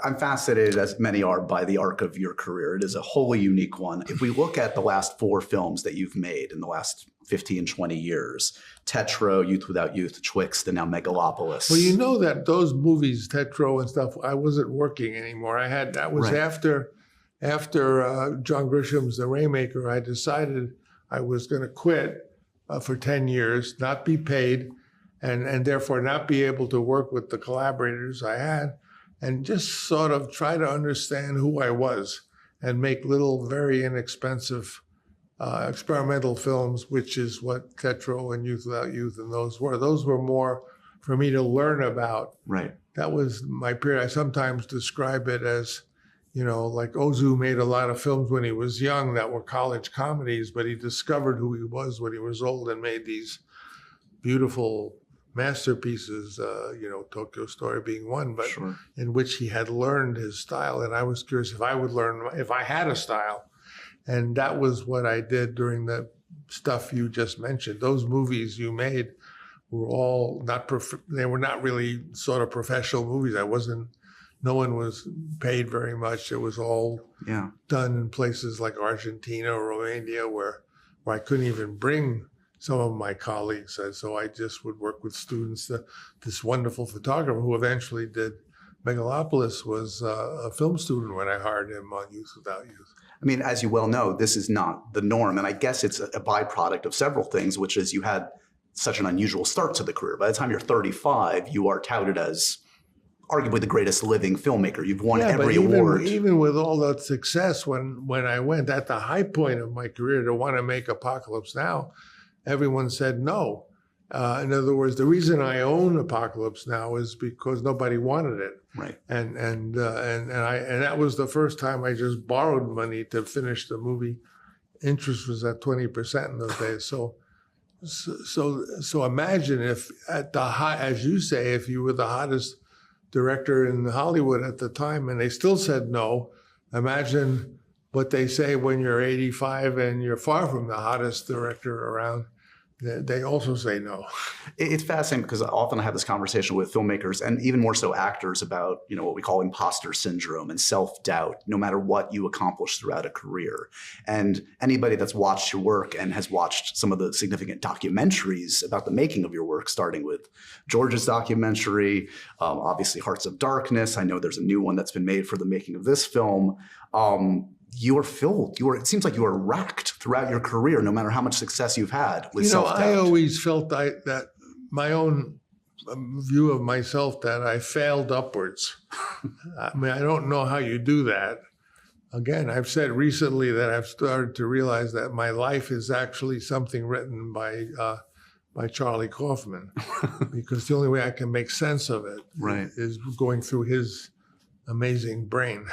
I'm fascinated, as many are, by the arc of your career. It is a wholly unique one. If we look at the last 4 films that you've made in the last 15, 20 years, Tetro, Youth Without Youth, Twixt, and now Megalopolis. Well, you know that those movies, Tetro and stuff, I wasn't working anymore. That was after John Grisham's The Rainmaker. I decided I was going to quit for 10 years, not be paid, and therefore not be able to work with the collaborators I had, and just sort of try to understand who I was and make little, very inexpensive experimental films, which is what Tetro and Youth Without Youth and those were. Those were more for me to learn about. Right. That was my period. I sometimes describe it as, like Ozu made a lot of films when he was young that were college comedies, but he discovered who he was when he was old and made these beautiful masterpieces, Tokyo Story being one, but in which he had learned his style. And I was curious if I would learn, if I had a style. And that was what I did during the stuff you just mentioned. Those movies you made were all they were not really sort of professional movies. No one was paid very much. It was all done in places like Argentina or Romania where I couldn't even bring some of my colleagues. And so I just would work with students. This wonderful photographer who eventually did Megalopolis was a film student when I hired him on Youth Without Youth. I mean, as you well know, this is not the norm. And I guess it's a byproduct of several things, which is you had such an unusual start to the career. By the time you're 35, you are touted as arguably the greatest living filmmaker. You've won every award. Even with all that success, when I went at the high point of my career to want to make Apocalypse Now, everyone said no. In other words, the reason I own Apocalypse Now is because nobody wanted it. Right. And that was the first time I just borrowed money to finish the movie. Interest was at 20% in those days. So imagine if at the high, as you say, if you were the hottest director in Hollywood at the time and they still said no, imagine what they say when you're 85 and you're far from the hottest director around. They also say no. It's fascinating because often I have this conversation with filmmakers and even more so actors about, what we call imposter syndrome and self-doubt, no matter what you accomplish throughout a career. And anybody that's watched your work and has watched some of the significant documentaries about the making of your work, starting with George's documentary, obviously Hearts of Darkness. I know there's a new one that's been made for the making of this film. You are filled. It seems like you are racked throughout your career, no matter how much success you've had with self-doubt. I always felt that my own view of myself that I failed upwards. I mean, I don't know how you do that. Again, I've said recently that I've started to realize that my life is actually something written by Charlie Kaufman, because the only way I can make sense of it is going through his amazing brain.